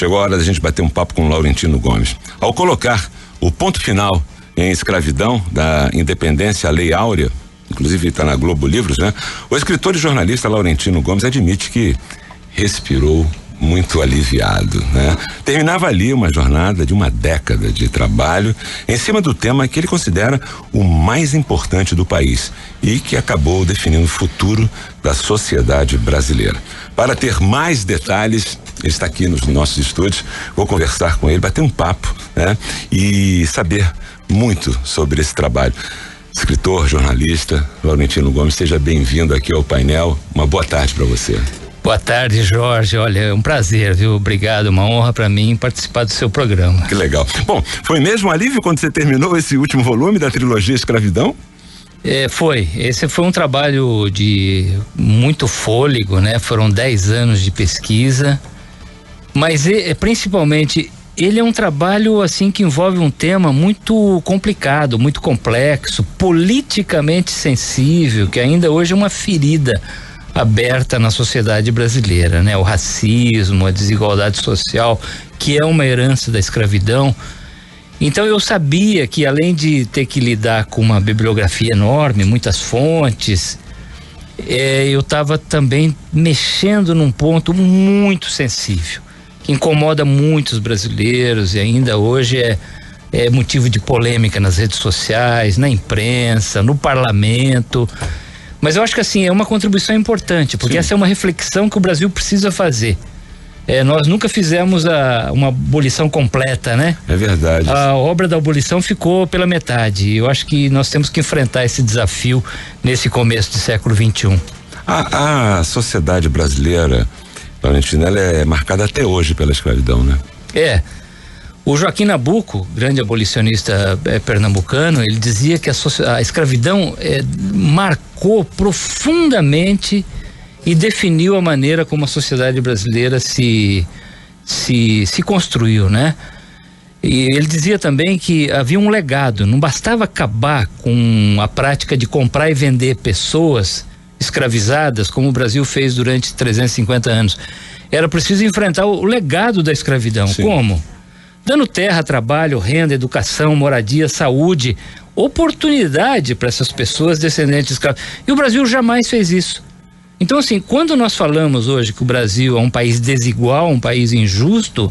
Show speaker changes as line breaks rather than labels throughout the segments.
Chegou a hora da gente bater um papo com o Laurentino Gomes. Ao colocar o ponto final em Escravidão, da Independência à Lei Áurea, inclusive está na Globo Livros, né? O escritor e jornalista Laurentino Gomes admite que respirou muito aliviado, né? Terminava ali uma jornada de uma década de trabalho em cima do tema que ele considera o mais importante do país e que acabou definindo o futuro da sociedade brasileira. Para ter mais detalhes, ele está aqui nos nossos estúdios, vou conversar com ele, bater um papo, né? E saber muito sobre esse trabalho. Escritor, jornalista, Laurentino Gomes, seja bem-vindo aqui ao painel. Uma boa tarde para você.
Boa tarde, Jorge. Olha, é um prazer, viu? Obrigado, uma honra para mim participar do seu programa.
Que legal. Bom, foi mesmo um alívio quando você terminou esse último volume da trilogia Escravidão?
Foi. Esse foi um trabalho de muito fôlego, né? Foram 10 anos de pesquisa, mas principalmente ele é um trabalho assim que envolve um tema muito complicado, muito complexo, politicamente sensível, que ainda hoje é uma ferida aberta na sociedade brasileira, né? O racismo, a desigualdade social, que é uma herança da escravidão. Então eu sabia que, além de ter que lidar com uma bibliografia enorme, muitas fontes, eu estava também mexendo num ponto muito sensível, que incomoda muitos brasileiros e ainda hoje é motivo de polêmica nas redes sociais, na imprensa, no parlamento. Mas eu acho que assim, é uma contribuição importante, porque essa é uma reflexão que o Brasil precisa fazer. Nós nunca fizemos uma abolição completa, né?
É verdade.
A obra da abolição ficou pela metade. Eu acho que nós temos que enfrentar esse desafio nesse começo do século XXI.
A sociedade brasileira, Laurentino, ela é marcada até hoje pela escravidão, né?
O Joaquim Nabuco, grande abolicionista pernambucano, ele dizia que a escravidão marcou profundamente e definiu a maneira como a sociedade brasileira se construiu, né? E ele dizia também que havia um legado, não bastava acabar com a prática de comprar e vender pessoas escravizadas, como o Brasil fez durante 350 anos. Era preciso enfrentar o legado da escravidão. Sim. Como? Dando terra, trabalho, renda, educação, moradia, saúde, oportunidade para essas pessoas descendentes de escravos. E o Brasil jamais fez isso. Então, assim, quando nós falamos hoje que o Brasil é um país desigual, um país injusto,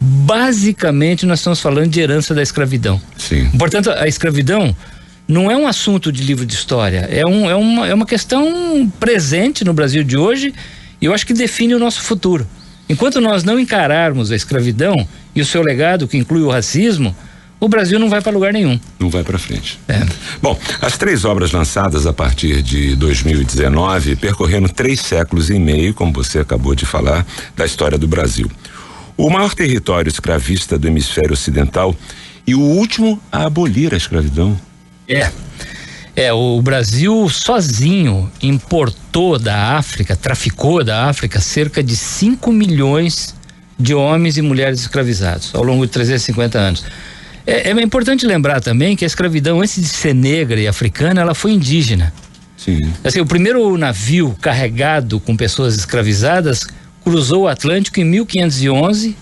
basicamente nós estamos falando de herança da escravidão.
Sim.
Portanto, a escravidão não é um assunto de livro de história, é uma questão presente no Brasil de hoje e eu acho que define o nosso futuro. Enquanto nós não encararmos a escravidão e o seu legado, que inclui o racismo, o Brasil não vai para lugar nenhum.
Não vai para frente. Bom, as 3 obras lançadas a partir de 2019 percorreram 3 séculos e meio, como você acabou de falar, da história do Brasil. O maior território escravista do hemisfério ocidental e o último a abolir a escravidão.
O Brasil sozinho importou da África, traficou da África cerca de 5 milhões de homens e mulheres escravizados ao longo de 350 anos. É importante lembrar também que a escravidão, antes de ser negra e africana, ela foi indígena.
Sim.
Assim, o primeiro navio carregado com pessoas escravizadas cruzou o Atlântico em 1511,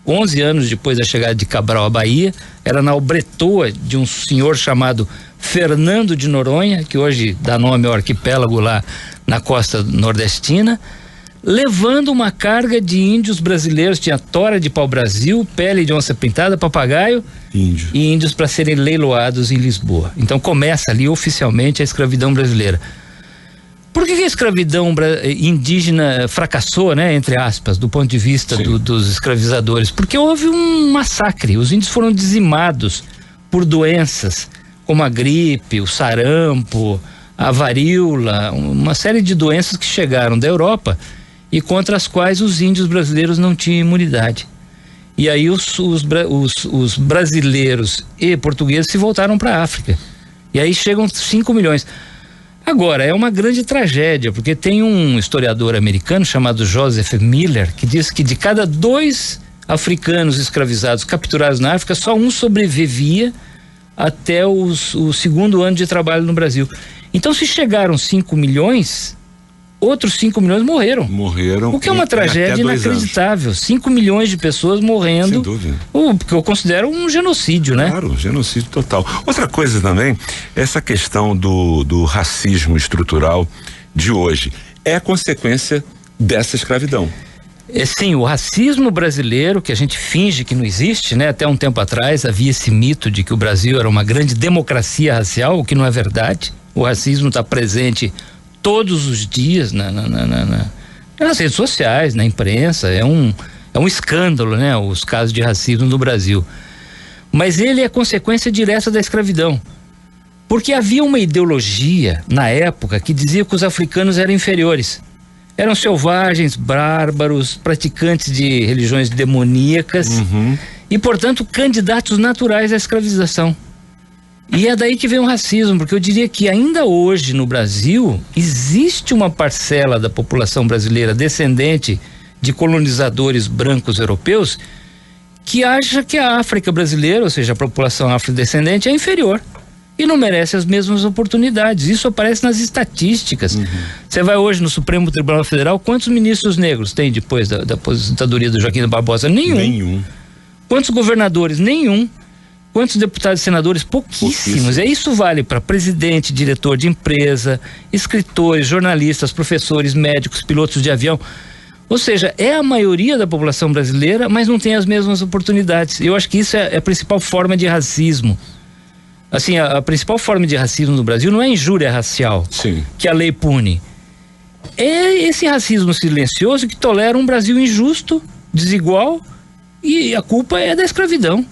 11 anos depois da chegada de Cabral à Bahia. Era na albretoa de um senhor chamado Fernando de Noronha, que hoje dá nome ao arquipélago lá na costa nordestina, levando uma carga de índios brasileiros. Tinha tora de pau-brasil, pele de onça pintada, papagaio e índios para serem leiloados em Lisboa. Então começa ali oficialmente a escravidão brasileira. Por que a escravidão indígena fracassou, né, entre aspas, do ponto de vista dos escravizadores? Porque houve um massacre, os índios foram dizimados por doenças como a gripe, o sarampo, a varíola, uma série de doenças que chegaram da Europa e contra as quais os índios brasileiros não tinham imunidade. E aí os brasileiros e portugueses se voltaram para a África. E aí chegam 5 milhões. Agora, é uma grande tragédia, porque tem um historiador americano chamado Joseph Miller, que diz que de cada 2 africanos escravizados capturados na África, só um sobrevivia até o segundo ano de trabalho no Brasil. Então, se chegaram 5 milhões, outros 5 milhões morreram.
Morreram.
O que é uma tragédia inacreditável. 5 milhões de pessoas morrendo.
Sem dúvida.
O que eu considero um genocídio, né?
Claro, genocídio total. Outra coisa também, essa questão do racismo estrutural de hoje é a consequência dessa escravidão.
Sim, o racismo brasileiro, que a gente finge que não existe, né? Até um tempo atrás havia esse mito de que o Brasil era uma grande democracia racial, o que não é verdade. O racismo está presente todos os dias nas redes sociais, na imprensa. É um escândalo, né? Os casos de racismo no Brasil. Mas ele é consequência direta da escravidão. Porque havia uma ideologia na época que dizia que os africanos eram inferiores. Eram selvagens, bárbaros, praticantes de religiões demoníacas e, portanto, candidatos naturais à escravização. E é daí que vem o racismo, porque eu diria que ainda hoje no Brasil existe uma parcela da população brasileira descendente de colonizadores brancos europeus que acha que a África brasileira, ou seja, a população afrodescendente, é inferior e não merece as mesmas oportunidades. Isso aparece nas estatísticas. Você vai hoje no Supremo Tribunal Federal, quantos ministros negros tem depois da aposentadoria do Joaquim Barbosa? Nenhum. Quantos governadores? Nenhum. Quantos deputados e senadores? Pouquíssimos. E isso vale para presidente, diretor de empresa, escritores, jornalistas, professores, médicos, pilotos de avião. Ou seja, é a maioria da população brasileira, mas não tem as mesmas oportunidades. Eu acho que isso é a principal forma de racismo. Assim, a principal forma de racismo no Brasil não é a injúria racial, que a lei pune. É esse racismo silencioso que tolera um Brasil injusto, desigual, e a culpa é da escravidão.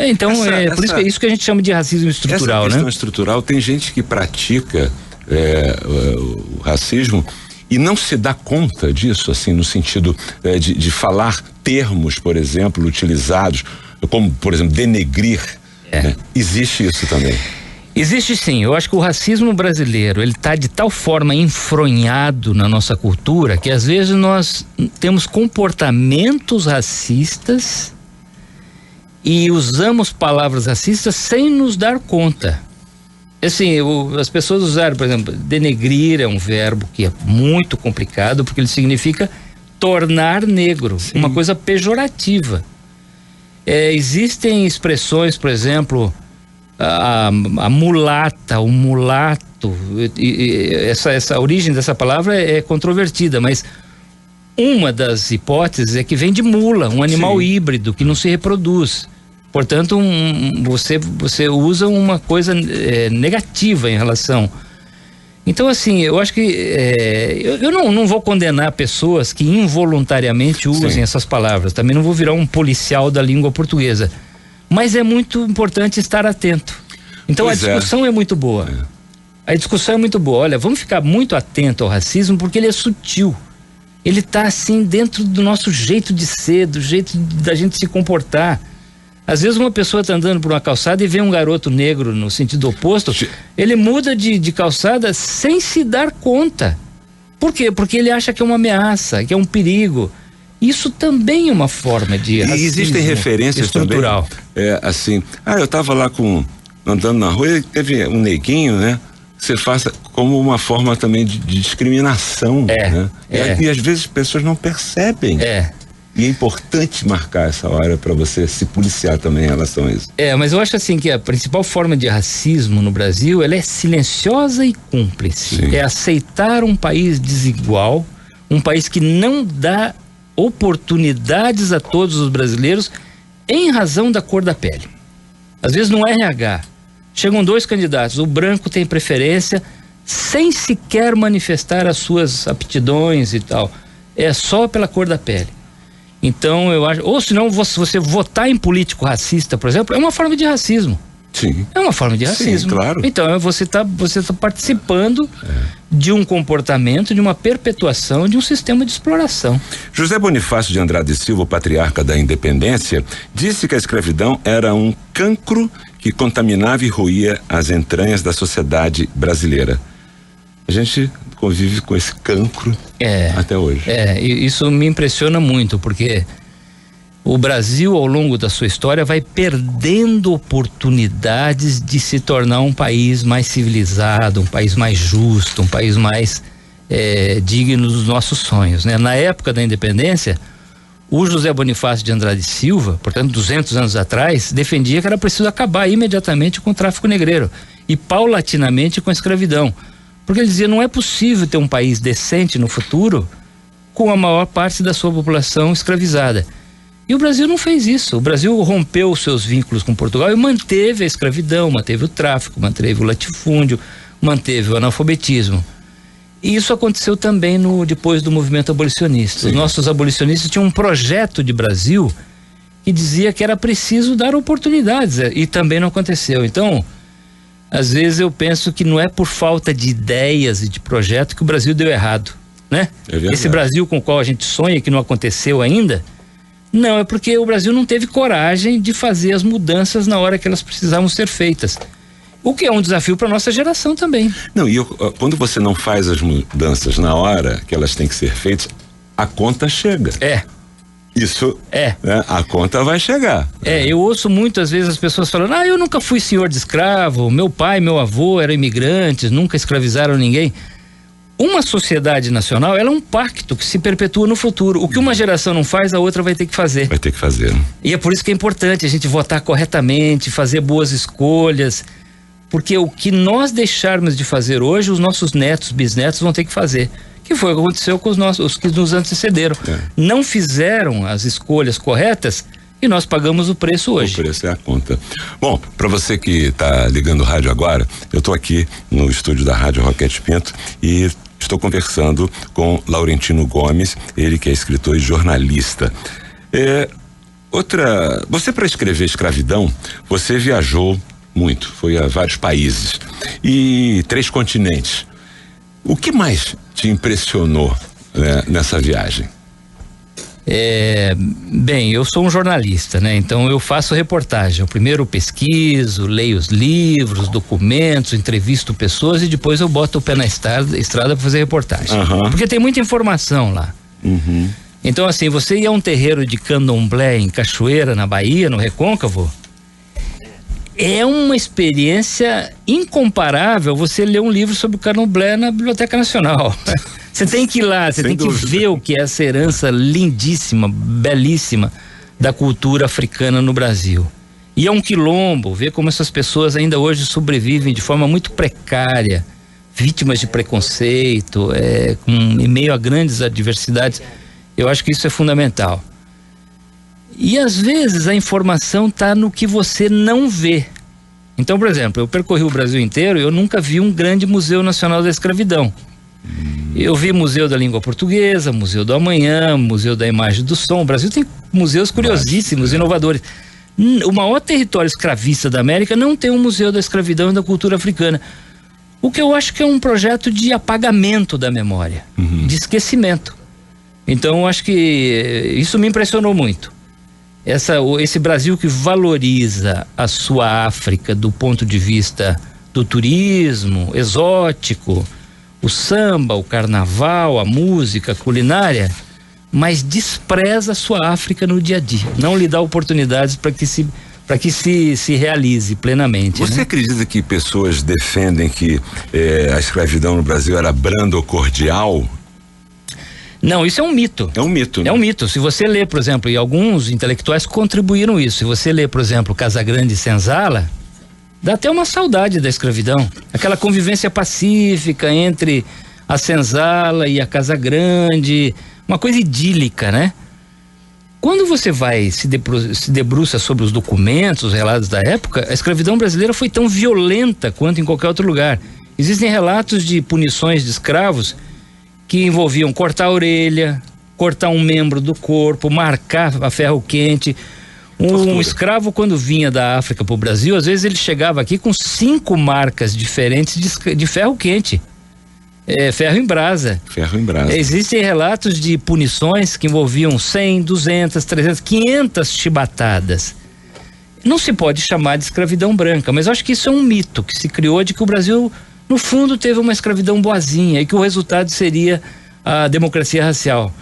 Então, por isso que é isso que a gente chama de racismo estrutural,
essa questão
né?
estrutural, tem gente que pratica o racismo e não se dá conta disso, assim, no sentido de falar termos, por exemplo, utilizados, como, por exemplo, denegrir. Né? Existe isso também?
Existe sim. Eu acho que o racismo brasileiro, ele está de tal forma enfronhado na nossa cultura que às vezes nós temos comportamentos racistas e usamos palavras racistas sem nos dar conta. Assim, as pessoas usaram, por exemplo, denegrir é um verbo que é muito complicado porque ele significa tornar negro, uma coisa pejorativa. Existem expressões, por exemplo, a mulata, o mulato, essa origem dessa palavra é controvertida, mas uma das hipóteses é que vem de mula, um animal híbrido que não se reproduz. Portanto, você usa uma coisa negativa em relação. Então, assim, eu acho que eu não vou condenar pessoas que involuntariamente usem essas palavras. Também não vou virar um policial da língua portuguesa. Mas é muito importante estar atento. Então, a discussão é muito boa. A discussão é muito boa. Olha, vamos ficar muito atento ao racismo porque ele é sutil. Ele está, assim, dentro do nosso jeito de ser, do jeito da gente se comportar. Às vezes uma pessoa está andando por uma calçada e vê um garoto negro no sentido oposto, ele muda de calçada sem se dar conta. Por quê? Porque ele acha que é uma ameaça, que é um perigo. Isso também é uma forma de racismo.
E existem referências
estrutural.
Também, assim, eu estava lá andando na rua e teve um neguinho, né? Você faça como uma forma também de discriminação, né? E às vezes as pessoas não percebem. E é importante marcar essa hora para você se policiar também em relação a isso.
Mas eu acho assim que a principal forma de racismo no Brasil, ela é silenciosa e cúmplice. É aceitar um país desigual, um país que não dá oportunidades a todos os brasileiros em razão da cor da pele. Às vezes no RH, chegam 2 candidatos, o branco tem preferência sem sequer manifestar as suas aptidões e tal. É só pela cor da pele. Então eu acho, ou senão você votar em político racista, por exemplo, é uma forma de racismo. É uma forma de racismo.
Sim, claro.
Então você tá participando de um comportamento, de uma perpetuação de um sistema de exploração.
José Bonifácio de Andrade Silva, patriarca da independência, disse que a escravidão era um cancro que contaminava e roía as entranhas da sociedade brasileira. A gente convive com esse cancro até hoje.
E isso me impressiona muito, porque o Brasil, ao longo da sua história, vai perdendo oportunidades de se tornar um país mais civilizado, um país mais justo, um país mais digno dos nossos sonhos, né? Na época da independência, o José Bonifácio de Andrade Silva, portanto 200 anos atrás, defendia que era preciso acabar imediatamente com o tráfico negreiro e paulatinamente com a escravidão, porque ele dizia: não é possível ter um país decente no futuro com a maior parte da sua população escravizada. E o Brasil não fez isso. O Brasil rompeu os seus vínculos com Portugal e manteve a escravidão, manteve o tráfico, manteve o latifúndio, manteve o analfabetismo. E isso aconteceu também depois do movimento abolicionista. Sim. Os nossos abolicionistas tinham um projeto de Brasil que dizia que era preciso dar oportunidades, e também não aconteceu. Então, às vezes eu penso que não é por falta de ideias e de projeto que o Brasil deu errado, né? Esse Brasil com o qual a gente sonha, que não aconteceu ainda, não, é porque o Brasil não teve coragem de fazer as mudanças na hora que elas precisavam ser feitas. O que é um desafio para nossa geração também.
Não, quando você não faz as mudanças na hora que elas têm que ser feitas, a conta chega. Isso, né, a conta vai chegar.
Eu ouço muitas vezes as pessoas falando: eu nunca fui senhor de escravo, meu pai, meu avô eram imigrantes, nunca escravizaram ninguém. Uma sociedade nacional, ela é um pacto que se perpetua no futuro. O que uma geração não faz, a outra vai ter que fazer.
Vai ter que fazer.
E é por isso que é importante a gente votar corretamente, fazer boas escolhas, porque o que nós deixarmos de fazer hoje, os nossos netos, bisnetos vão ter que fazer. Que foi o que aconteceu com os que nos antecederam. Não fizeram as escolhas corretas e nós pagamos o preço hoje.
O preço é a conta. Bom, para você que está ligando o rádio agora, eu estou aqui no estúdio da Rádio Roquete Pinto e estou conversando com Laurentino Gomes, ele que é escritor e jornalista. Você, para escrever Escravidão, você viajou muito, foi a vários países e 3 continentes. O que mais te impressionou, né, nessa viagem?
Bem, eu sou um jornalista, né? Então eu faço reportagem. Eu primeiro pesquiso, leio os livros, documentos, entrevisto pessoas e depois eu boto o pé na estrada para fazer reportagem. Porque tem muita informação lá. Então, assim, você ir a um terreiro de candomblé em Cachoeira, na Bahia, no Recôncavo, é uma experiência incomparável você ler um livro sobre o candomblé na Biblioteca Nacional. Você tem que ir lá, você tem que ver o que é essa herança lindíssima, belíssima da cultura africana no Brasil. E é um quilombo, ver como essas pessoas ainda hoje sobrevivem de forma muito precária, vítimas de preconceito, em meio a grandes adversidades. Eu acho que isso é fundamental. E às vezes a informação está no que você não vê. Então, por exemplo, eu percorri o Brasil inteiro e eu nunca vi um grande Museu Nacional da Escravidão. Eu vi Museu da Língua Portuguesa, Museu do Amanhã, Museu da Imagem do Som. O Brasil tem museus curiosíssimos, inovadores. O maior território escravista da América não tem um Museu da Escravidão e da Cultura Africana. O que eu acho que é um projeto de apagamento da memória, de esquecimento. Então, eu acho que isso me impressionou muito. Esse Brasil que valoriza a sua África do ponto de vista do turismo exótico, o samba, o carnaval, a música, a culinária, mas despreza a sua África no dia a dia, não lhe dá oportunidades para que se realize plenamente.
Você acredita que pessoas defendem que a escravidão no Brasil era branda ou cordial?
Não, isso é um mito.
É um mito, né?
É um mito. Se você lê, por exemplo, e alguns intelectuais contribuíram isso, se você lê, por exemplo, Casagrande e Senzala, dá até uma saudade da escravidão. Aquela convivência pacífica entre a Senzala e a Casagrande, uma coisa idílica, né? Quando você vai se debruça sobre os documentos, os relatos da época, a escravidão brasileira foi tão violenta quanto em qualquer outro lugar. Existem relatos de punições de escravos que envolviam cortar a orelha, cortar um membro do corpo, marcar a ferro quente. Um escravo, quando vinha da África para o Brasil, às vezes ele chegava aqui com 5 marcas diferentes de ferro quente. Ferro em brasa.
Ferro em brasa.
Existem relatos de punições que envolviam 100, 200, 300, 500 chibatadas. Não se pode chamar de escravidão branca, mas eu acho que isso é um mito que se criou de que o Brasil, no fundo, teve uma escravidão boazinha e que o resultado seria a democracia racial.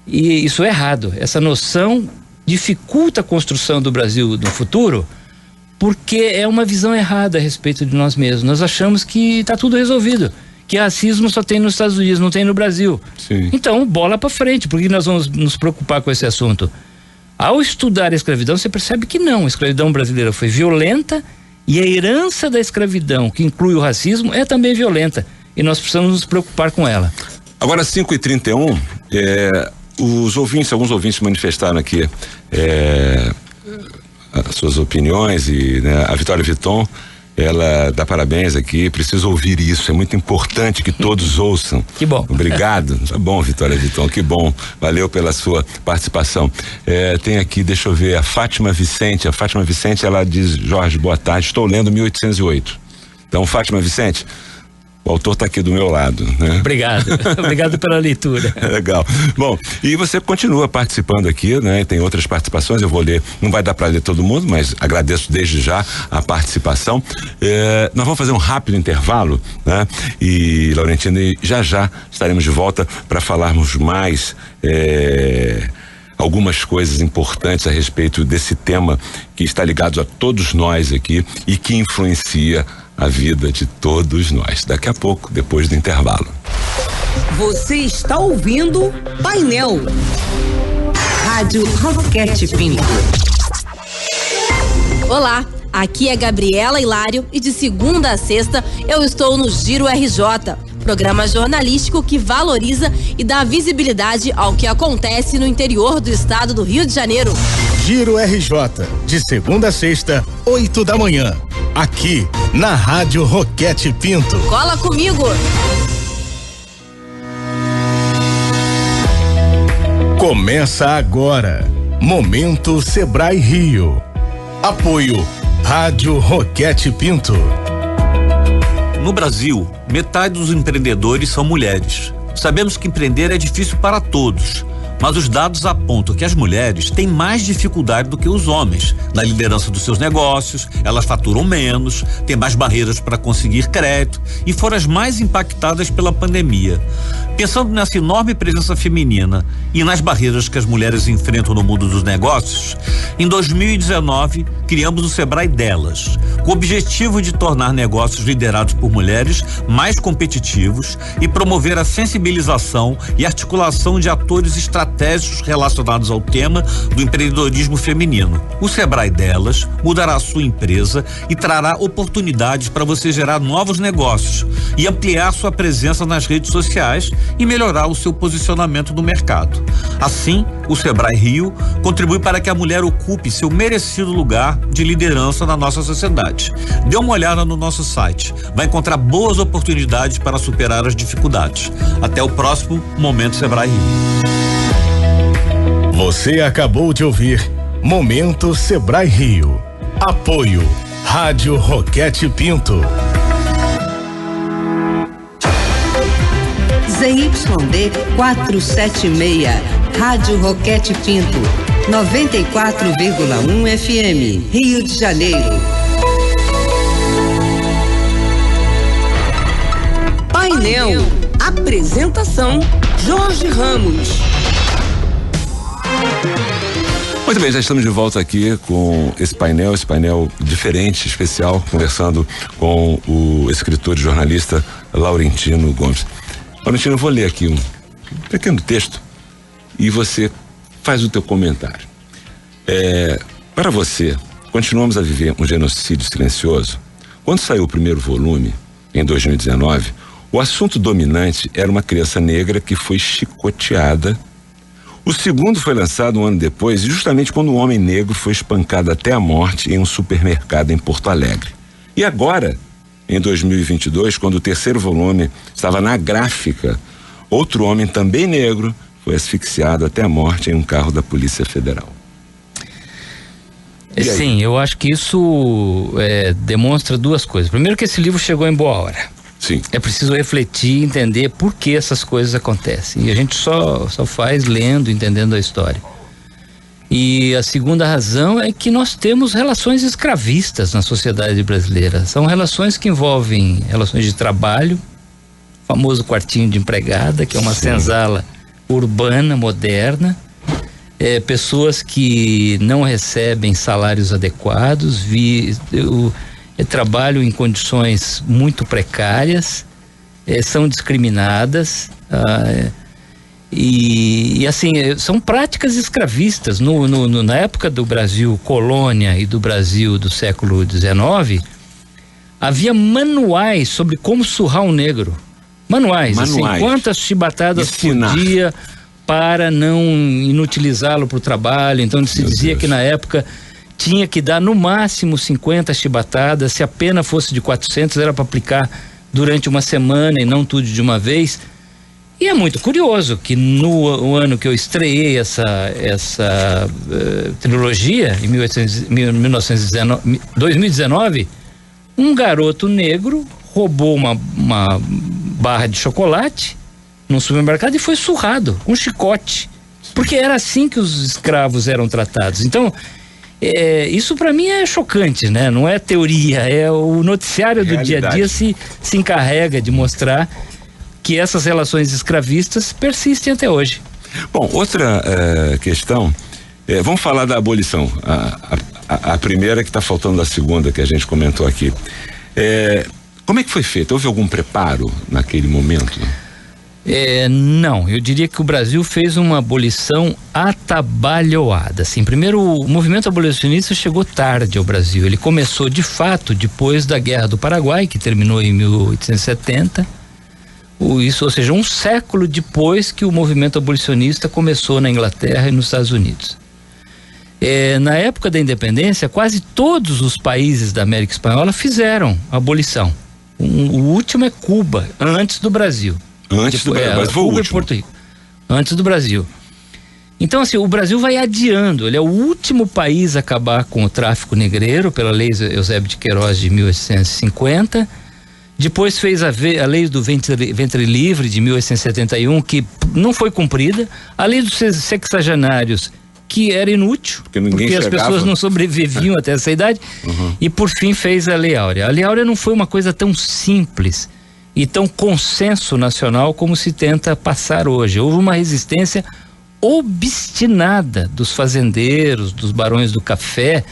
E isso é errado. Essa noção dificulta a construção do Brasil no futuro, porque é uma visão errada a respeito de nós mesmos. Nós achamos que está tudo resolvido, que racismo só tem nos Estados Unidos, não tem no Brasil.
Sim.
Então, bola para frente, porque nós vamos nos preocupar com esse assunto? Ao estudar a escravidão, você percebe que não, a escravidão brasileira foi violenta e a herança da escravidão, que inclui o racismo, é também violenta, e nós precisamos nos preocupar com ela.
Agora, 5h31, alguns ouvintes manifestaram aqui as suas opiniões e, né, a Vitória Viton, ela dá parabéns aqui, preciso ouvir isso, é muito importante que todos ouçam.
Que bom.
Obrigado, tá bom, Vitória Viton, que bom, valeu pela sua participação. Tem aqui, deixa eu ver, a Fátima Vicente, ela diz: Jorge, boa tarde, estou lendo 1808. Então, Fátima Vicente, o autor está aqui do meu lado, né?
Obrigado pela leitura.
Legal. Bom, e você continua participando aqui, né? Tem outras participações, eu vou ler, não vai dar para ler todo mundo, mas agradeço desde já a participação. Nós vamos fazer um rápido intervalo, né? E, Laurentino, já estaremos de volta para falarmos mais algumas coisas importantes a respeito desse tema que está ligado a todos nós aqui e que influencia a vida de todos nós. Daqui a pouco, depois do intervalo.
Você está ouvindo Painel. Rádio Roquete Pinto.
Olá, aqui é Gabriela Hilário e de segunda a sexta eu estou no Giro RJ, programa jornalístico que valoriza e dá visibilidade ao que acontece no interior do estado do Rio de Janeiro.
Giro RJ, de segunda a sexta, 8 da manhã. Aqui, na Rádio Roquete Pinto.
Cola comigo!
Começa agora. Momento Sebrae Rio. Apoio Rádio Roquete Pinto.
No Brasil, metade dos empreendedores são mulheres. Sabemos que empreender é difícil para todos, mas os dados apontam que as mulheres têm mais dificuldade do que os homens na liderança dos seus negócios, elas faturam menos, têm mais barreiras para conseguir crédito e foram as mais impactadas pela pandemia. Pensando nessa enorme presença feminina e nas barreiras que as mulheres enfrentam no mundo dos negócios, em 2019 criamos o Sebrae Delas, com o objetivo de tornar negócios liderados por mulheres mais competitivos e promover a sensibilização e articulação de atores estratégicos relacionados ao tema do empreendedorismo feminino. O Sebrae Delas mudará a sua empresa e trará oportunidades para você gerar novos negócios e ampliar sua presença nas redes sociais e melhorar o seu posicionamento no mercado. Assim, o Sebrae Rio contribui para que a mulher ocupe seu merecido lugar de liderança na nossa sociedade. Dê uma olhada no nosso site, vai encontrar boas oportunidades para superar as dificuldades. Até o próximo Momento Sebrae Rio.
Você acabou de ouvir Momento Sebrae Rio. Apoio Rádio Roquete Pinto.
ZYD 476, Rádio Roquete Pinto, 94,1 FM, Rio de Janeiro. Painel, apresentação, Jorge Ramos.
Muito bem, já estamos de volta aqui com esse painel diferente, especial, conversando com o escritor e jornalista Laurentino Gomes. Laurentino, eu vou ler aqui um pequeno texto e você faz o teu comentário. Para você, continuamos a viver um genocídio silencioso? Quando saiu o primeiro volume, em 2019, o assunto dominante era uma criança negra que foi chicoteada. O segundo foi lançado um ano depois, justamente quando um homem negro foi espancado até a morte em um supermercado em Porto Alegre. E agora, em 2022, quando o terceiro volume estava na gráfica, outro homem também negro foi asfixiado até a morte em um carro da Polícia Federal.
Sim, eu acho que isso demonstra duas coisas. Primeiro, que esse livro chegou em boa hora.
Sim.
É preciso refletir, entender por que essas coisas acontecem. E a gente só faz lendo, entendendo a história. E a segunda razão é que nós temos relações escravistas na sociedade brasileira. São relações que envolvem relações de trabalho, o famoso quartinho de empregada, que é uma senzala urbana, moderna, pessoas que não recebem salários adequados, trabalho em condições muito precárias, são discriminadas, e assim, são práticas escravistas. Na época do Brasil colônia e do Brasil do século XIX, havia manuais sobre como surrar um negro. Manuais. Assim, quantas chibatadas por dia para não inutilizá-lo para o trabalho. Então se dizia que na época tinha que dar no máximo 50 chibatadas. Se a pena fosse de 400, era para aplicar durante uma semana e não tudo de uma vez. E é muito curioso que no ano que eu estreiei essa trilogia, em 2019, um garoto negro roubou uma barra de chocolate num supermercado e foi surrado com um chicote, porque era assim que os escravos eram tratados. Então, isso para mim é chocante, né? Não é teoria, é o noticiário do dia a dia se encarrega de mostrar que essas relações escravistas persistem até hoje.
Bom, outra questão, vamos falar da abolição, a primeira que está faltando da segunda que a gente comentou aqui. Como é que foi feito? Houve algum preparo naquele momento?
Não, eu diria que o Brasil fez uma abolição atabalhoada. Assim, primeiro, o movimento abolicionista chegou tarde ao Brasil. Ele começou de fato depois da Guerra do Paraguai, que terminou em 1870. Ou seja, um século depois que o movimento abolicionista começou na Inglaterra e nos Estados Unidos. Na época da independência, quase todos os países da América Espanhola fizeram abolição. O último é Cuba, antes do Brasil.
Antes do Brasil, mas foi o último.
Cuba e Porto Rico, antes do Brasil. Então, assim, o Brasil vai adiando. Ele é o último país a acabar com o tráfico negreiro pela lei Eusébio de Queiroz de 1850. Depois fez a lei do ventre livre de 1871, que não foi cumprida. A lei dos sexagenários, que era inútil, porque as pessoas não sobreviviam até essa idade. E por fim fez a Lei Áurea. A Lei Áurea não foi uma coisa tão simples e tão consenso nacional como se tenta passar hoje. Houve uma resistência obstinada dos fazendeiros, dos barões do café,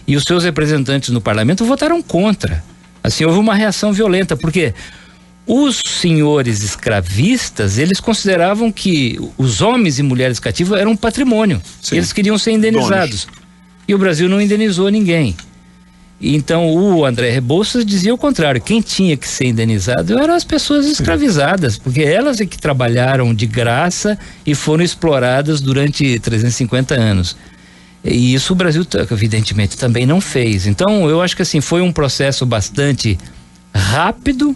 e os seus representantes no parlamento votaram contra. Assim, houve uma reação violenta, porque os senhores escravistas, eles consideravam que os homens e mulheres cativas eram um patrimônio. Sim. Eles queriam ser indenizados. E o Brasil não indenizou ninguém. Então, o André Rebouças dizia o contrário. Quem tinha que ser indenizado eram as pessoas escravizadas, porque elas é que trabalharam de graça e foram exploradas durante 350 anos. E isso o Brasil, evidentemente, também não fez. Então, eu acho que assim, foi um processo bastante rápido,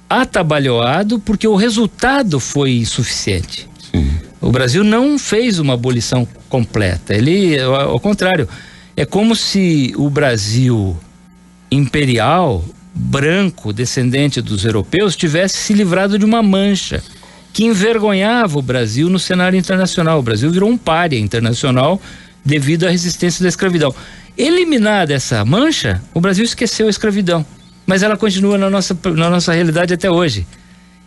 atabalhoado, porque o resultado foi insuficiente. Sim. O Brasil não fez uma abolição completa. Ele, ao contrário, é como se o Brasil imperial, branco, descendente dos europeus, tivesse se livrado de uma mancha que envergonhava o Brasil no cenário internacional. O Brasil virou um pária internacional devido à resistência da escravidão. Eliminada essa mancha, o Brasil esqueceu a escravidão, mas ela continua na nossa realidade até hoje.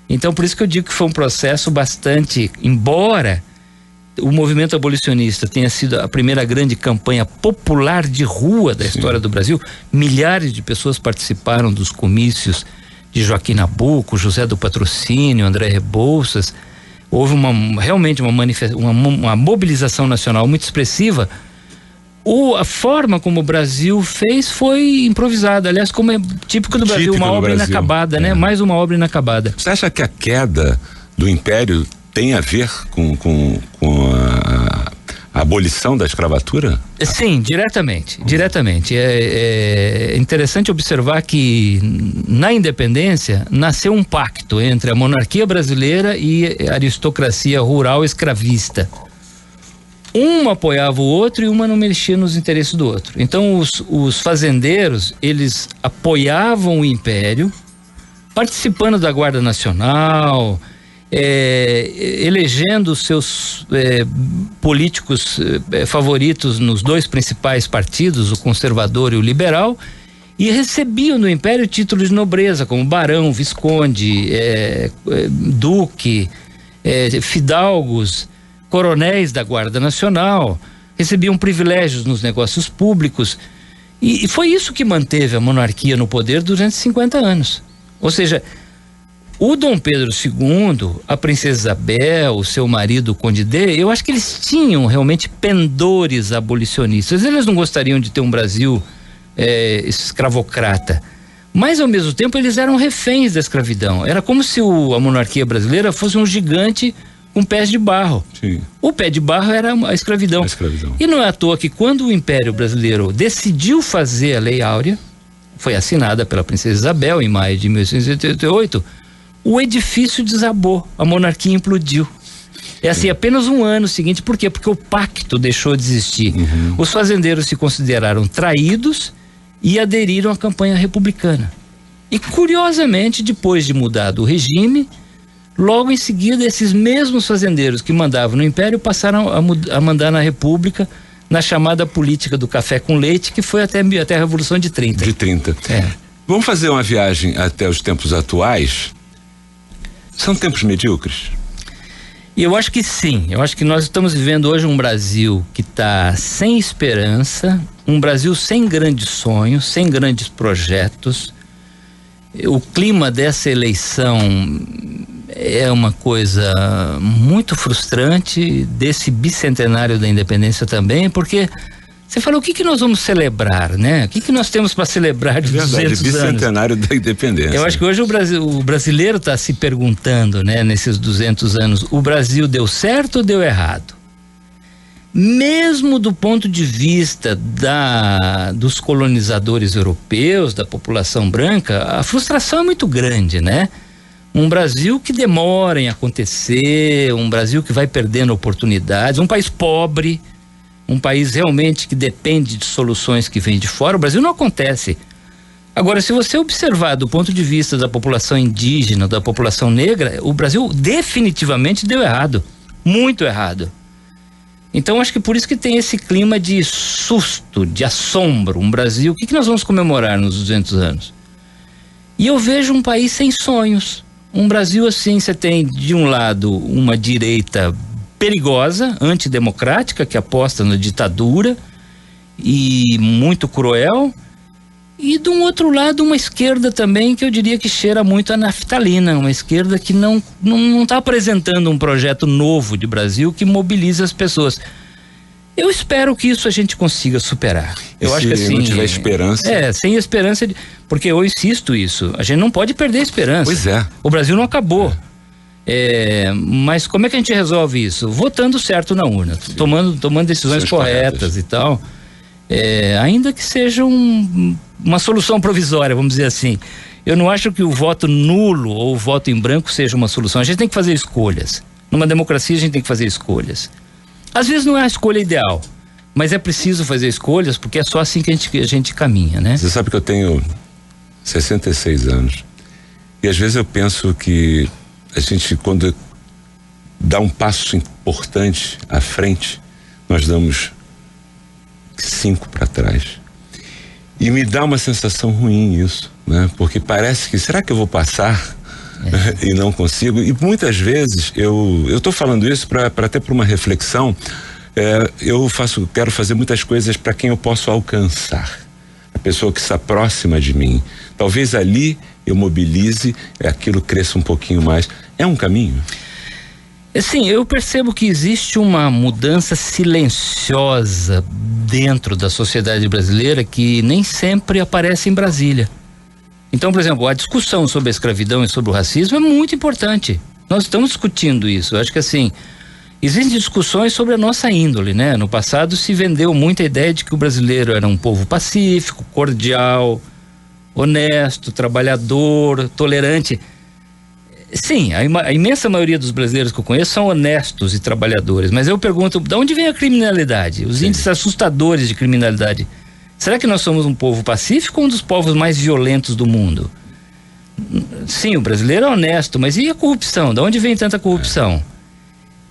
Então, por isso que eu digo que foi um processo bastante, embora o movimento abolicionista tenha sido a primeira grande campanha popular de rua da história do Brasil, milhares de pessoas participaram dos comícios de Joaquim Nabuco, José do Patrocínio, André Rebouças. Houve realmente uma mobilização nacional muito expressiva. A forma como o Brasil fez foi improvisada, aliás, como é típico do Brasil, uma obra inacabada, né? Mais uma obra inacabada.
Você acha que a queda do Império tem a ver com a abolição da escravatura?
Sim, diretamente. É interessante observar que na independência nasceu um pacto entre a monarquia brasileira e a aristocracia rural escravista. Uma apoiava o outro e uma não mexia nos interesses do outro. Então os fazendeiros, eles apoiavam o Império, participando da Guarda Nacional, elegendo seus políticos favoritos nos dois principais partidos, o conservador e o liberal, e recebiam do Império títulos de nobreza, como barão, visconde, duque, fidalgos, coronéis da Guarda Nacional, recebiam privilégios nos negócios públicos, e foi isso que manteve a monarquia no poder durante 50 anos. Ou seja, O Dom Pedro II, a princesa Isabel, o seu marido, o Conde D, eu acho que eles tinham realmente pendores abolicionistas. Eles não gostariam de ter um Brasil escravocrata. Mas, ao mesmo tempo, eles eram reféns da escravidão. Era como se a monarquia brasileira fosse um gigante com pés de barro.
Sim.
O pé de barro era a escravidão. E não é à toa que quando o Império Brasileiro decidiu fazer a Lei Áurea, foi assinada pela princesa Isabel em maio de 1888, o edifício desabou, a monarquia implodiu. É assim, apenas um ano seguinte. Por quê? Porque o pacto deixou de existir. Os fazendeiros se consideraram traídos e aderiram à campanha republicana. E, curiosamente, depois de mudado o regime, logo em seguida, esses mesmos fazendeiros que mandavam no Império passaram a mandar na República, na chamada política do café com leite, que foi até a Revolução de 30.
De 30. Vamos fazer uma viagem até os tempos atuais? São tempos medíocres?
Eu acho que sim. Eu acho que nós estamos vivendo hoje um Brasil que está sem esperança, um Brasil sem grandes sonhos, sem grandes projetos. O clima dessa eleição é uma coisa muito frustrante, desse bicentenário da independência também, porque você falou, o que nós vamos celebrar, né? O que nós temos para celebrar de 200 anos?
Bicentenário da independência.
Eu acho que hoje o brasileiro está se perguntando, né, nesses 200 anos, o Brasil deu certo ou deu errado? Mesmo do ponto de vista dos colonizadores europeus, da população branca, a frustração é muito grande, né? Um Brasil que demora em acontecer, um Brasil que vai perdendo oportunidades, um país pobre, um país realmente que depende de soluções que vêm de fora. O Brasil não acontece. Agora, se você observar do ponto de vista da população indígena, da população negra, o Brasil definitivamente deu errado, muito errado. Então, acho que por isso que tem esse clima de susto, de assombro. Um Brasil, o que nós vamos comemorar nos 200 anos? E eu vejo um país sem sonhos. Um Brasil assim, você tem de um lado uma direita perigosa, antidemocrática, que aposta na ditadura e muito cruel, e de um outro lado uma esquerda também que eu diria que cheira muito a naftalina, uma esquerda que não está apresentando um projeto novo de Brasil que mobilize as pessoas. Eu espero que isso a gente consiga superar. Eu acho que assim,
não tiver esperança.
Sem esperança, porque eu insisto isso, a gente não pode perder a esperança.
Pois é.
O Brasil não acabou. Mas como é que a gente resolve isso? Votando certo na urna, tomando decisões corretas e tal. Ainda que seja uma solução provisória, vamos dizer assim. Eu não acho que o voto nulo ou o voto em branco seja uma solução. A gente tem que fazer escolhas. Numa democracia a gente tem que fazer escolhas. Às vezes não é a escolha ideal, mas é preciso fazer escolhas, porque é só assim que a gente caminha, né?
Você sabe que eu tenho 66 anos e às vezes eu penso que a gente, quando dá um passo importante à frente, nós damos 5 para trás. E me dá uma sensação ruim isso, né? Porque parece que, será que eu vou passar e não consigo? E muitas vezes, eu estou falando isso até por uma reflexão, quero fazer muitas coisas para quem eu posso alcançar. A pessoa que está próxima de mim. Talvez ali eu mobilize, aquilo cresça um pouquinho mais. É um caminho?
Sim, eu percebo que existe uma mudança silenciosa dentro da sociedade brasileira que nem sempre aparece em Brasília. Então, por exemplo, a discussão sobre a escravidão e sobre o racismo é muito importante. Nós estamos discutindo isso. Eu acho que assim, existem discussões sobre a nossa índole, né? No passado se vendeu muita ideia de que o brasileiro era um povo pacífico, cordial, honesto, trabalhador, tolerante. Sim, a imensa maioria dos brasileiros que eu conheço são honestos e trabalhadores, mas eu pergunto, de onde vem a criminalidade? Os índices assustadores de criminalidade. Será que nós somos um povo pacífico ou um dos povos mais violentos do mundo? Sim, o brasileiro é honesto, mas e a corrupção? De onde vem tanta corrupção?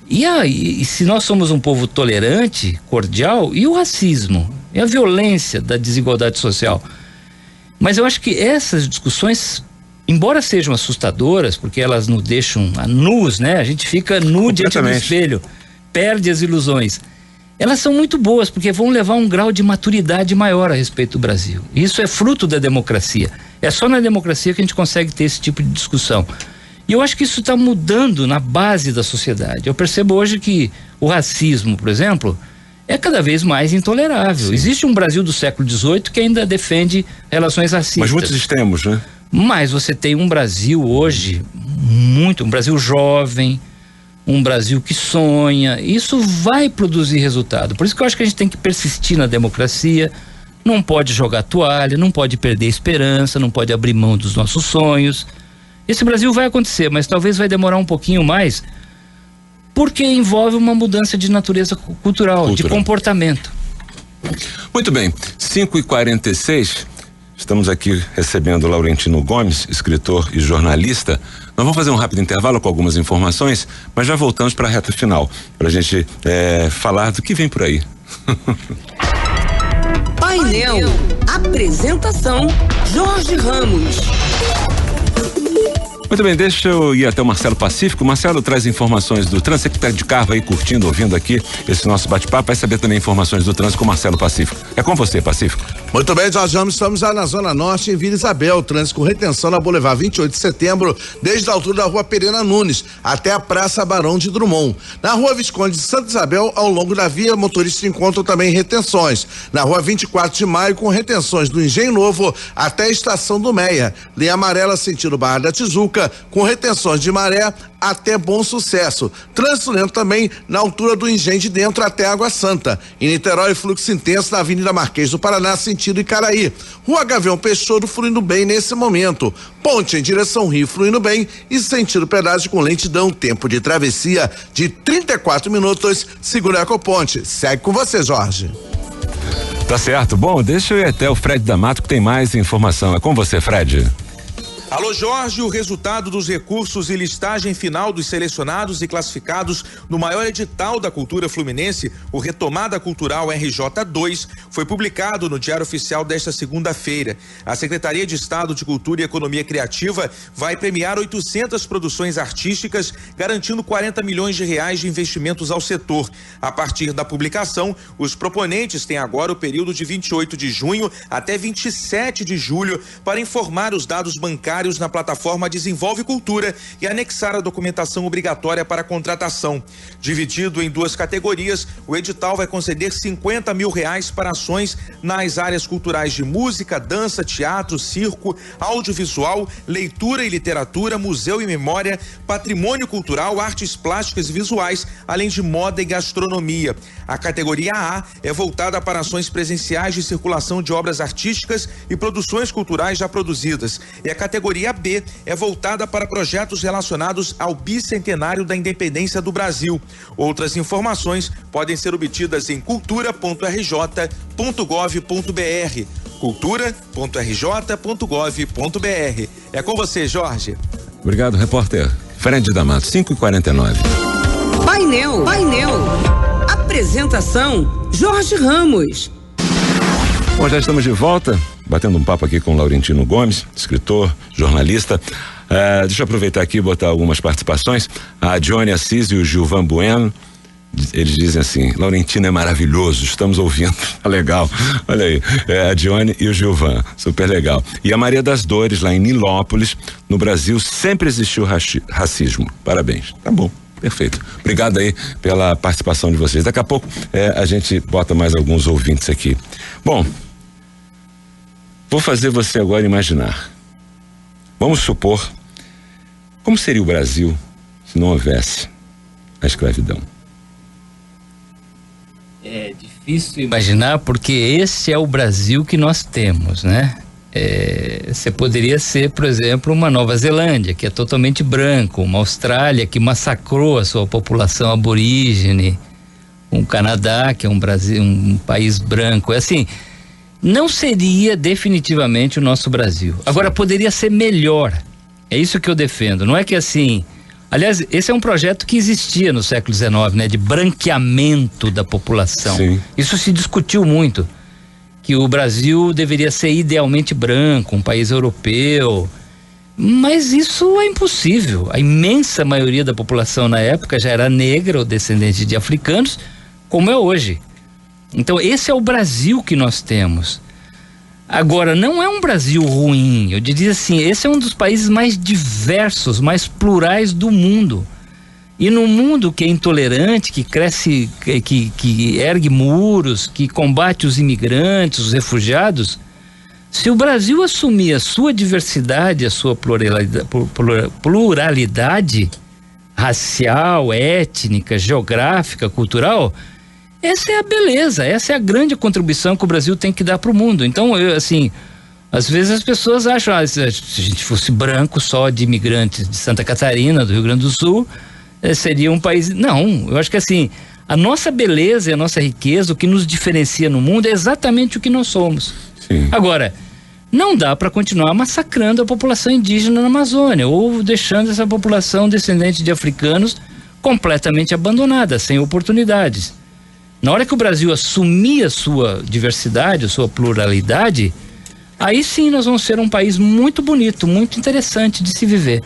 E se nós somos um povo tolerante, cordial, e o racismo? E a violência da desigualdade social? Mas eu acho que essas discussões, embora sejam assustadoras, porque elas nos deixam nus, né? A gente fica nu diante do espelho, perde as ilusões. Elas são muito boas, porque vão levar um grau de maturidade maior a respeito do Brasil. Isso é fruto da democracia. É só na democracia que a gente consegue ter esse tipo de discussão. E eu acho que isso está mudando na base da sociedade. Eu percebo hoje que o racismo, por exemplo, é cada vez mais intolerável. Sim. Existe um Brasil do século XVIII que ainda defende relações racistas.
Mas muitos extremos, né?
Mas você tem um Brasil hoje, um Brasil jovem, um Brasil que sonha. Isso vai produzir resultado. Por isso que eu acho que a gente tem que persistir na democracia, não pode jogar toalha, não pode perder esperança, não pode abrir mão dos nossos sonhos. Esse Brasil vai acontecer, mas talvez vai demorar um pouquinho mais, porque envolve uma mudança de natureza cultural, de comportamento.
Muito bem, 5h46, estamos aqui recebendo Laurentino Gomes, escritor e jornalista. Nós vamos fazer um rápido intervalo com algumas informações, mas já voltamos para a reta final, para a gente falar do que vem por aí.
Painel. Apresentação Jorge Ramos.
Muito bem, deixa eu ir até o Marcelo Pacífico. Marcelo traz informações do trânsito. Você que está de carro aí curtindo, ouvindo aqui esse nosso bate-papo, vai saber também informações do trânsito com o Marcelo Pacífico. É com você, Pacífico.
Muito bem, Jorge Ramos, estamos já na Zona Norte, em Vila Isabel, trânsito com retenção na Boulevard 28 de Setembro, desde a altura da Rua Pereira Nunes até a Praça Barão de Drummond. Na Rua Visconde de Santa Isabel, ao longo da via, motoristas encontram também retenções. Na Rua 24 de Maio, com retenções do Engenho Novo até a Estação do Meia. Linha amarela sentido Barra da Tijuca, com retenções de Maré até Bom Sucesso. Trânsito lento também na altura do Engenho de Dentro até Água Santa. Em Niterói, fluxo intenso na Avenida Marquês do Paraná, sentido Icaraí. Rua Gavião Peixoto fluindo bem nesse momento. Ponte em direção Rio fluindo bem e sentido pedágio com lentidão. Tempo de travessia de 34 minutos, segundo a Ecoponte. Segue com você, Jorge.
Tá certo. Bom, deixa eu ir até o Fred D'Amato que tem mais informação. É com você, Fred.
Alô, Jorge, o resultado dos recursos e listagem final dos selecionados e classificados no maior edital da cultura fluminense, o Retomada Cultural RJ2, foi publicado no Diário Oficial desta segunda-feira. A Secretaria de Estado de Cultura e Economia Criativa vai premiar 800 produções artísticas, garantindo 40 milhões de reais de investimentos ao setor. A partir da publicação, os proponentes têm agora o período de 28 de junho até 27 de julho para informar os dados bancários na plataforma Desenvolve Cultura e anexar a documentação obrigatória para a contratação. Dividido em duas categorias, o edital vai conceder 50 mil reais para ações nas áreas culturais de música, dança, teatro, circo, audiovisual, leitura e literatura, museu e memória, patrimônio cultural, artes plásticas e visuais, além de moda e gastronomia. A categoria A é voltada para ações presenciais de circulação de obras artísticas e produções culturais já produzidas. E a categoria B é voltada para projetos relacionados ao bicentenário da independência do Brasil. Outras informações podem ser obtidas em cultura.rj.gov.br. cultura.rj.gov.br. É com você, Jorge.
Obrigado, repórter Fred D'Amato, 5h49.
Painel. Apresentação Jorge Ramos.
Bom, já estamos de volta, batendo um papo aqui com o Laurentino Gomes, escritor, jornalista. Deixa eu aproveitar aqui e botar algumas participações. A Johnny Assis e o Gilvan Bueno, eles dizem assim: Laurentino é maravilhoso, estamos ouvindo. Legal, olha aí, a Johnny e o Gilvan, super legal. E a Maria das Dores, lá em Nilópolis, no Brasil sempre existiu racismo. Parabéns. Tá bom. Perfeito. Obrigado aí pela participação de vocês. Daqui a pouco a gente bota mais alguns ouvintes aqui. Bom, vou fazer você agora imaginar. Vamos supor como seria o Brasil se não houvesse a escravidão.
É difícil imaginar porque esse é o Brasil que nós temos, né? Você poderia ser, por exemplo, uma Nova Zelândia, que é totalmente branco, uma Austrália que massacrou a sua população aborígene, um Canadá que é um país branco. É assim, não seria definitivamente o nosso Brasil. Agora, poderia ser melhor. É isso que eu defendo. Não é que assim... Aliás, esse é um projeto que existia no século XIX, né? De branqueamento da população.
Sim.
Isso se discutiu muito. Que o Brasil deveria ser idealmente branco, um país europeu, mas isso é impossível. A imensa maioria da população na época já era negra ou descendente de africanos, como é hoje. Então esse é o Brasil que nós temos. Agora, não é um Brasil ruim, eu diria assim, esse é um dos países mais diversos, mais plurais do mundo. E num mundo que é intolerante, que cresce, que ergue muros, que combate os imigrantes, os refugiados, se o Brasil assumir a sua diversidade, a sua pluralidade racial, étnica, geográfica, cultural, essa é a beleza, essa é a grande contribuição que o Brasil tem que dar para o mundo. Então, às vezes as pessoas acham, se a gente fosse branco só de imigrantes de Santa Catarina, do Rio Grande do Sul, seria um país... Não, eu acho que assim, a nossa beleza e a nossa riqueza, o que nos diferencia no mundo é exatamente o que nós somos.
Sim.
Agora, não dá para continuar massacrando a população indígena na Amazônia ou deixando essa população descendente de africanos completamente abandonada, sem oportunidades. Na hora que o Brasil assumir a sua diversidade, a sua pluralidade, aí sim nós vamos ser um país muito bonito, muito interessante de se viver.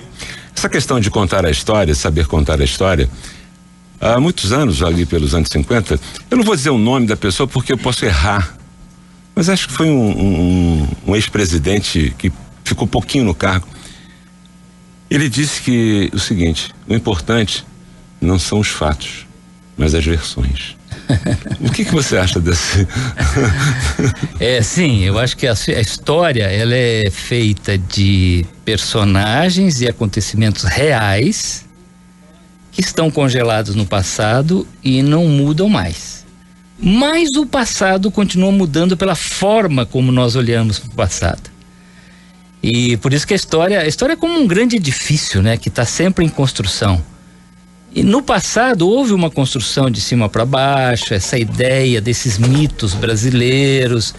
Essa questão de contar a história, saber contar a história, há muitos anos, ali pelos anos 50, eu não vou dizer o nome da pessoa porque eu posso errar, mas acho que foi um ex-presidente que ficou pouquinho no cargo. Ele disse que o seguinte: o importante não são os fatos, mas as versões. O que você acha desse?
Sim, eu acho que a história, ela é feita de personagens e acontecimentos reais que estão congelados no passado e não mudam mais. Mas o passado continua mudando pela forma como nós olhamos para o passado. E por isso que a história é como um grande edifício, né, que está sempre em construção. E no passado houve uma construção de cima para baixo, essa ideia desses mitos brasileiros,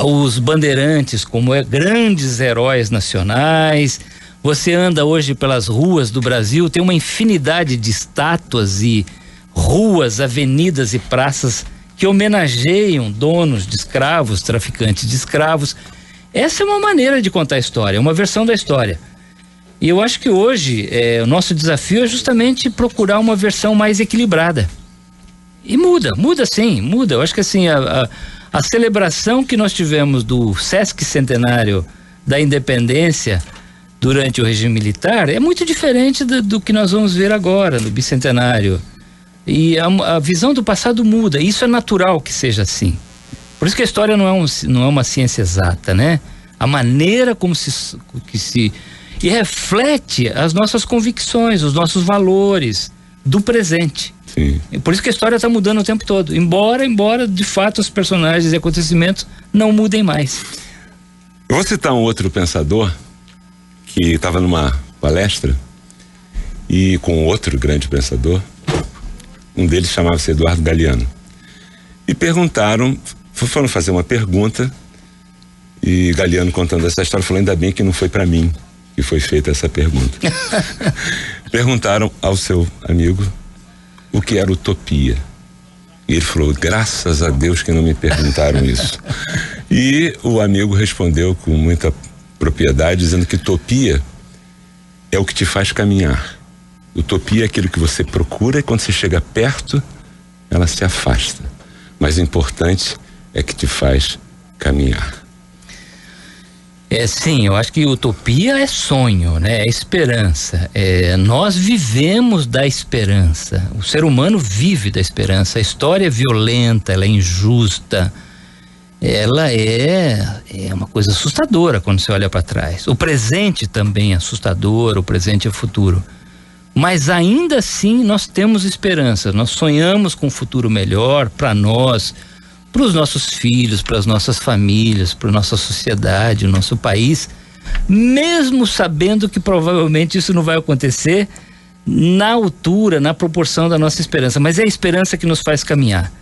os bandeirantes como grandes heróis nacionais. Você anda hoje pelas ruas do Brasil, tem uma infinidade de estátuas e ruas, avenidas e praças que homenageiam donos de escravos, traficantes de escravos. Essa é uma maneira de contar a história, é uma versão da história. E eu acho que hoje o nosso desafio é justamente procurar uma versão mais equilibrada. E muda sim. Eu acho que assim, a celebração que nós tivemos do Sesc Centenário da Independência durante o regime militar é muito diferente do que nós vamos ver agora no Bicentenário. E a visão do passado muda, e isso é natural que seja assim. Por isso que a história não é uma ciência exata, né? A maneira como e reflete as nossas convicções, os nossos valores do presente.
Sim.
E por isso que a história está mudando o tempo todo. Embora de fato os personagens e acontecimentos não mudem mais.
Eu vou citar um outro pensador que estava numa palestra e com outro grande pensador. Um deles chamava-se Eduardo Galeano. E foram fazer uma pergunta, e Galeano, contando essa história, falou: ainda bem que não foi para mim que foi feita essa pergunta. Perguntaram ao seu amigo o que era utopia. E ele falou: graças a Deus que não me perguntaram isso. E o amigo respondeu com muita propriedade, dizendo que utopia é o que te faz caminhar. Utopia é aquilo que você procura e quando você chega perto, ela se afasta. Mas o importante é que te faz caminhar.
Sim, eu acho que utopia é sonho, né? É esperança. Nós vivemos da esperança. O ser humano vive da esperança. A história é violenta, ela é injusta. Ela é uma coisa assustadora quando você olha para trás. O presente também é assustador, o presente é futuro. Mas ainda assim nós temos esperança. Nós sonhamos com um futuro melhor para nós, para os nossos filhos, para as nossas famílias, para a nossa sociedade, o nosso país, mesmo sabendo que provavelmente isso não vai acontecer na altura, na proporção da nossa esperança, mas é a esperança que nos faz caminhar.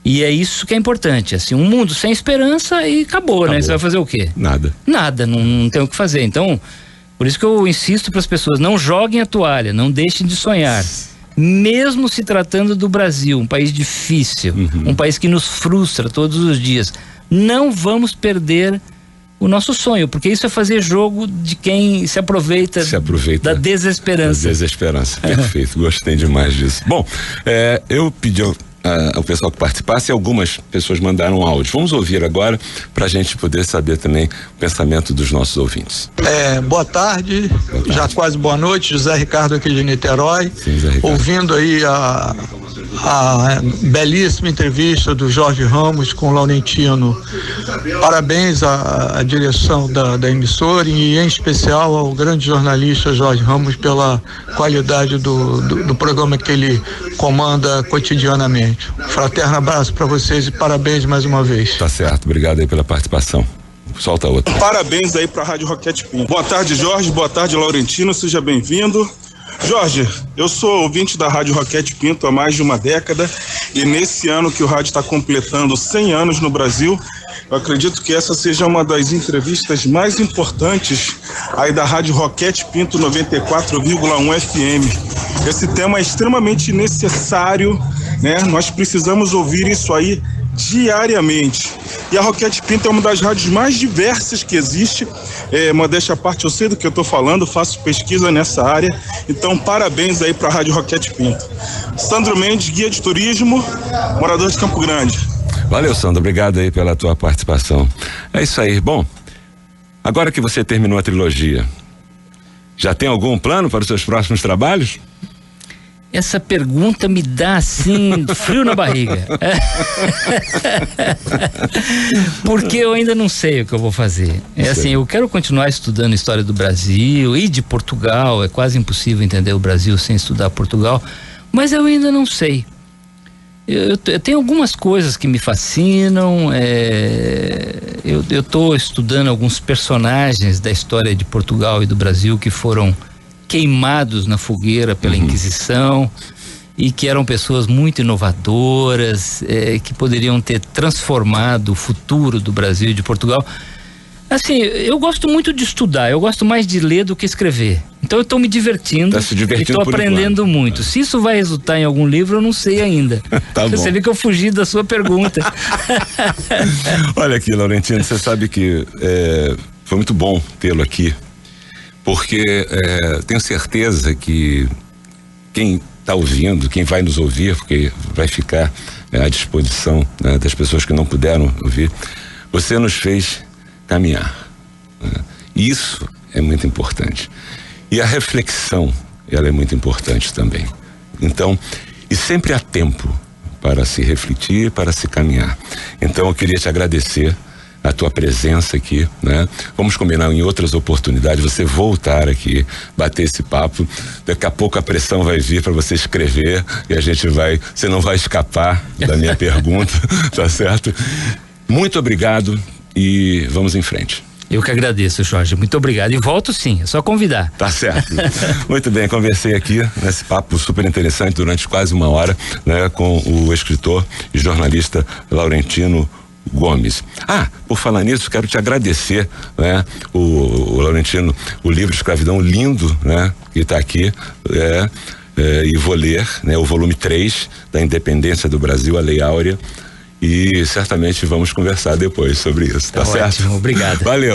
E é isso que é importante, assim, um mundo sem esperança e acabou, né? Você vai fazer o quê?
Nada,
não tem o que fazer. Então, por isso que eu insisto para as pessoas, não joguem a toalha, não deixem de sonhar. Mesmo se tratando do Brasil, um país difícil, um país que nos frustra todos os dias, não vamos perder o nosso sonho, porque isso é fazer jogo de quem se aproveita da desesperança.
Da desesperança, perfeito, gostei demais disso. Bom, eu pedi o pessoal que participasse, e algumas pessoas mandaram áudio. Vamos ouvir agora para a gente poder saber também o pensamento dos nossos ouvintes.
Boa tarde, já quase boa noite, José Ricardo aqui de Niterói.
Sim, José Ricardo.
Ouvindo aí a belíssima entrevista do Jorge Ramos com o Laurentino. Parabéns à direção da emissora e em especial ao grande jornalista Jorge Ramos pela qualidade do programa que ele comanda cotidianamente. Fraterno abraço para vocês e parabéns mais uma vez.
Tá certo, obrigado aí pela participação. Solta outra.
Parabéns aí para a Rádio Roquete Pinto. Boa tarde, Jorge, boa tarde, Laurentino, seja bem-vindo. Jorge, eu sou ouvinte da Rádio Roquete Pinto há mais de uma década e nesse ano que o rádio está completando 100 anos no Brasil, eu acredito que essa seja uma das entrevistas mais importantes aí da Rádio Roquete Pinto 94,1 FM. Esse tema é extremamente necessário, né? Nós precisamos ouvir isso aí diariamente. E a Roquete Pinto é uma das rádios mais diversas que existe. Modéstia à parte, eu sei do que eu estou falando, faço pesquisa nessa área. Então, parabéns aí para a Rádio Roquete Pinto. Sandro Mendes, guia de turismo, morador de Campo Grande.
Valeu, Sandro, obrigado aí pela tua participação. É isso aí. Bom, agora que você terminou a trilogia, já tem algum plano para os seus próximos trabalhos?
Essa pergunta me dá assim frio na barriga. Porque eu ainda não sei o que eu vou fazer. Assim, eu quero continuar estudando história do Brasil e de Portugal. É quase impossível entender o Brasil sem estudar Portugal, mas eu ainda não sei. Eu tenho algumas coisas que me fascinam. Eu estou estudando alguns personagens da história de Portugal e do Brasil que foram queimados na fogueira pela Inquisição e que eram pessoas muito inovadoras, que poderiam ter transformado o futuro do Brasil e de Portugal. Assim, eu gosto muito de estudar, eu gosto mais de ler do que escrever. Então eu estou me divertindo, e estou aprendendo muito. Se isso vai resultar em algum livro, eu não sei ainda.
Tá bom.
Você vê que eu fugi da sua pergunta.
Olha aqui, Laurentino, você sabe que foi muito bom tê-lo aqui, porque tenho certeza que quem está ouvindo, quem vai nos ouvir, porque vai ficar à disposição, né, das pessoas que não puderam ouvir, você nos fez caminhar, né? Isso é muito importante. E a reflexão, ela é muito importante também. Então, e sempre há tempo para se refletir, para se caminhar. Então, eu queria te agradecer a tua presença aqui, né? Vamos combinar em outras oportunidades você voltar aqui, bater esse papo. Daqui a pouco a pressão vai vir para você escrever e você não vai escapar da minha pergunta, tá certo? Muito obrigado e vamos em frente.
Eu que agradeço, Jorge, muito obrigado, e volto sim, é só convidar.
Tá certo. Muito bem, conversei aqui nesse papo super interessante durante quase uma hora, né, com o escritor e jornalista Laurentino Gomes. Por falar nisso, quero te agradecer, né, o Laurentino, o livro Escravidão, lindo, né, que está aqui, e vou ler, né, o volume 3 da Independência do Brasil, a Lei Áurea, e certamente vamos conversar depois sobre isso, tá certo?
Ótimo, obrigado.
Valeu.